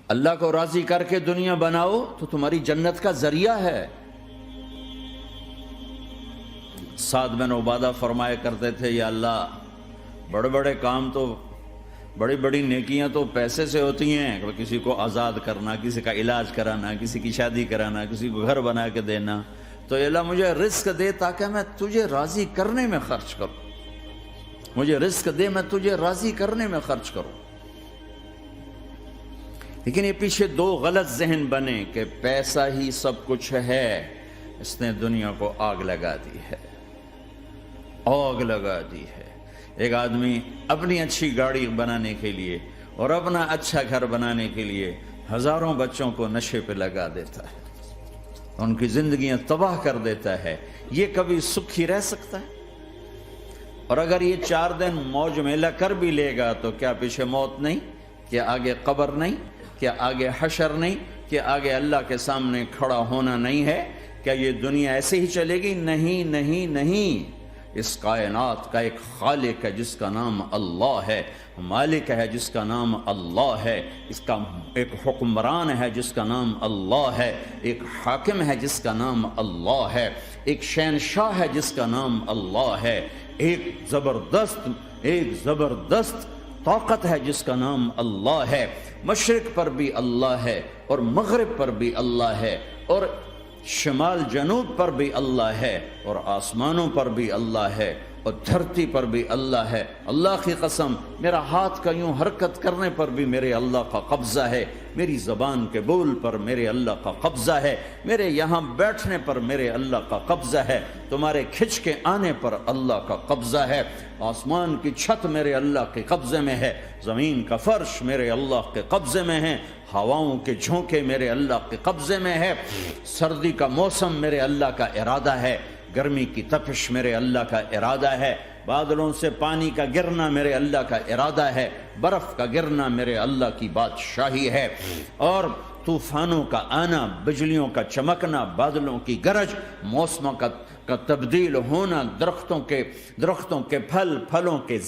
اللہ کو راضی کر کے دنیا بناؤ تو تمہاری جنت کا ذریعہ ہے۔ سعد بن عبادہ فرمایا کرتے تھے، یا اللہ بڑے بڑے کام تو، بڑی بڑی نیکیاں تو پیسے سے ہوتی ہیں، کسی کو آزاد کرنا، کسی کا علاج کرانا، کسی کی شادی کرانا، کسی کو گھر بنا کے دینا، تو اللہ مجھے رزق دے تاکہ میں تجھے راضی کرنے میں خرچ کروں، مجھے رزق دے میں تجھے راضی کرنے میں خرچ کروں۔ لیکن یہ پیچھے دو غلط ذہن بنے کہ پیسہ ہی سب کچھ ہے، اس نے دنیا کو آگ لگا دی ہے، آگ لگا دی ہے۔ ایک آدمی اپنی اچھی گاڑی بنانے کے لیے اور اپنا اچھا گھر بنانے کے لیے ہزاروں بچوں کو نشے پہ لگا دیتا ہے، ان کی زندگیاں تباہ کر دیتا ہے۔ یہ کبھی سکھی رہ سکتا ہے؟ اور اگر یہ 4 دن موج میلہ کر بھی لے گا تو کیا پیچھے موت نہیں؟ کیا آگے قبر نہیں؟ کیا آگے حشر نہیں؟ کیا آگے اللہ کے سامنے کھڑا ہونا نہیں ہے؟ کیا یہ دنیا ایسے ہی چلے گی؟ نہیں نہیں نہیں، اس کائنات کا ایک خالق ہے جس کا نام اللہ ہے، مالک ہے جس کا نام اللہ ہے، اس کا ایک حکمران ہے جس کا نام اللہ ہے، ایک حاکم ہے جس کا نام اللہ ہے، ایک شہنشاہ ہے جس کا نام اللہ ہے، ایک زبردست طاقت ہے جس کا نام اللہ ہے۔ مشرق پر بھی اللہ ہے اور مغرب پر بھی اللہ ہے اور شمال جنوب پر بھی اللہ ہے اور آسمانوں پر بھی اللہ ہے اور دھرتی پر بھی اللہ ہے۔ اللہ کی قسم، میرا ہاتھ کا یوں حرکت کرنے پر بھی میرے اللہ کا قبضہ ہے، میری زبان کے بول پر میرے اللہ کا قبضہ ہے، میرے یہاں بیٹھنے پر میرے اللہ کا قبضہ ہے، تمہارے کھچ کے آنے پر اللہ کا قبضہ ہے۔ آسمان کی چھت میرے اللہ کے قبضے میں ہے، زمین کا فرش میرے اللہ کے قبضے میں ہے، ہواؤں کے جھونکے میرے اللہ کے قبضے میں ہے، سردی کا موسم میرے اللہ کا ارادہ ہے، گرمی کی تپش میرے اللہ کا ارادہ ہے، بادلوں سے پانی کا گرنا میرے اللہ کا ارادہ ہے، برف کا گرنا میرے اللہ کی بادشاہی ہے، اور طوفانوں کا آنا، بجلیوں کا چمکنا، بادلوں کی گرج، موسموں کا تبدیل ہونا، درختوں کے پھلوں کے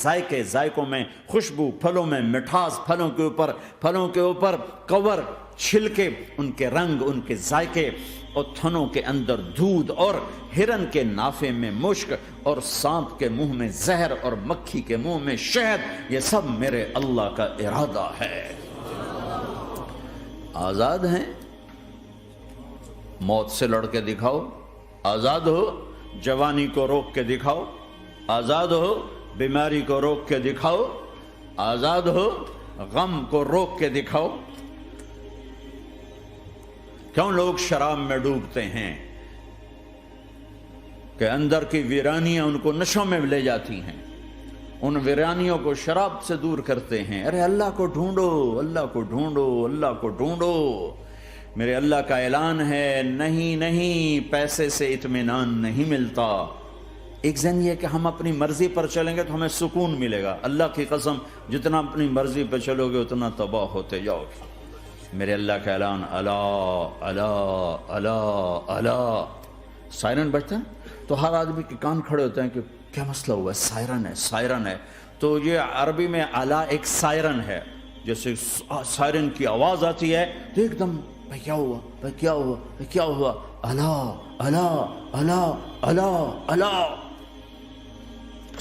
ذائقوں میں خوشبو، پھلوں میں مٹھاس، پھلوں کے اوپر کور، چھلکے، ان کے رنگ، ان کے ذائقے، اور تھنوں کے اندر دودھ، اور ہرن کے نافے میں مشک، اور سانپ کے منہ میں زہر، اور مکھی کے منہ میں شہد، یہ سب میرے اللہ کا ارادہ ہے۔ آزاد ہیں؟ موت سے لڑ کے دکھاؤ، آزاد ہو، جوانی کو روک کے دکھاؤ، آزاد ہو، بیماری کو روک کے دکھاؤ، آزاد ہو، غم کو روک کے دکھاؤ۔ کیوں لوگ شراب میں ڈوبتے ہیں؟ کہ اندر کی ویرانیاں ان کو نشوں میں لے جاتی ہیں، ان ویرانیوں کو شراب سے دور کرتے ہیں۔ ارے اللہ کو ڈھونڈو، اللہ کو ڈھونڈو، اللہ کو ڈھونڈو۔ میرے اللہ کا اعلان ہے، نہیں، پیسے سے اطمینان نہیں ملتا۔ ایک ذہن یہ کہ ہم اپنی مرضی پر چلیں گے تو ہمیں سکون ملے گا۔ اللہ کی قسم، جتنا اپنی مرضی پہ چلو گے اتنا تباہ ہوتے جاؤ گے۔ میرے اللہ کا اعلان، اللہ اللہ اللہ اللہ، سائرن بجتا ہے تو ہر آدمی کے کان کھڑے ہوتے ہیں کہ کیا مسئلہ ہوا ہے؟ سائرن ہے۔ تو یہ عربی میں اعلیٰ ایک سائرن ہے، جیسے سائرن کی آواز آتی ہے تو ایک دم بھائی کیا ہوا، اللہ اللہ اللہ اللہ اللہ،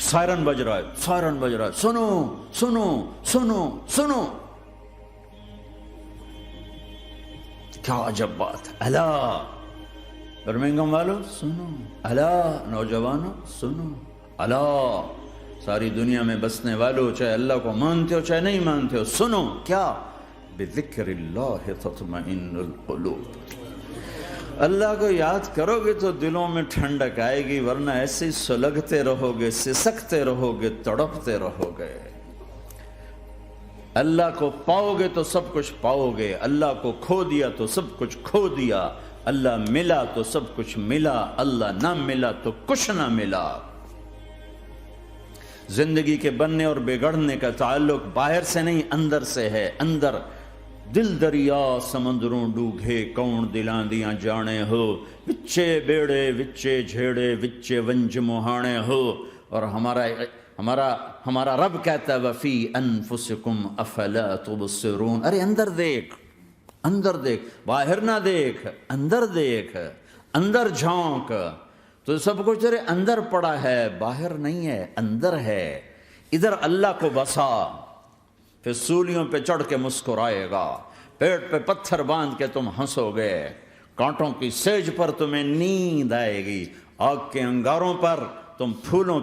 سائرن بج رہا ہے، سنو، کیا عجب بات ہے۔ اللہ برمنگم والوں سنو، اللہ نوجوانوں سنو، اللہ ساری دنیا میں بسنے والوں، چاہے اللہ کو مانتے ہو چاہے نہیں مانتے ہو، سنو۔ کیا؟ بذکر اللہ تطمئن القلوب، اللہ کو یاد کرو گے تو دلوں میں ٹھنڈک آئے گی، ورنہ ایسے ہی سلگتے رہو گے، سسکتے رہو گے، تڑپتے رہو گے۔ اللہ کو پاؤ گے تو سب کچھ پاؤ گے، اللہ کو کھو دیا تو سب کچھ کھو دیا، اللہ ملا تو سب کچھ ملا، اللہ نہ ملا تو کچھ نہ ملا۔ زندگی کے بننے اور بگڑنے کا تعلق باہر سے نہیں اندر سے ہے۔ اندر دل دریا سمندروں ڈوگے، کون دلاں دیاں جانے ہو، وچے بیڑے وچے جھیڑے وچے ونج مہانے ہو۔ اور ہمارا رب کہتا ہے وفی انفسکم افلا تبصرون، ارے اندر دیکھ، اندر دیکھ، باہر نہ دیکھ، اندر دیکھ، اندر جھونک، تو سب کچھ تیرے اندر پڑا ہے، باہر نہیں ہے، اندر ہے۔ ادھر اللہ کو بسا، پھر سولیوں پہ چڑھ کے مسکرائے گا، پیٹ پہ پتھر باندھ کے تم ہنسو گے، کانٹوں کی سیج پر تمہیں نیند آئے گی، آگ کے انگاروں پر تم پھولوں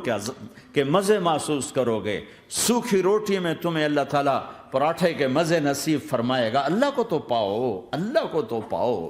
کے مزے محسوس کرو گے، سوکھی روٹی میں تمہیں اللہ تعالیٰ پراٹھے کے مزے نصیب فرمائے گا۔ اللہ کو تو پاؤ، اللہ کو تو پاؤ۔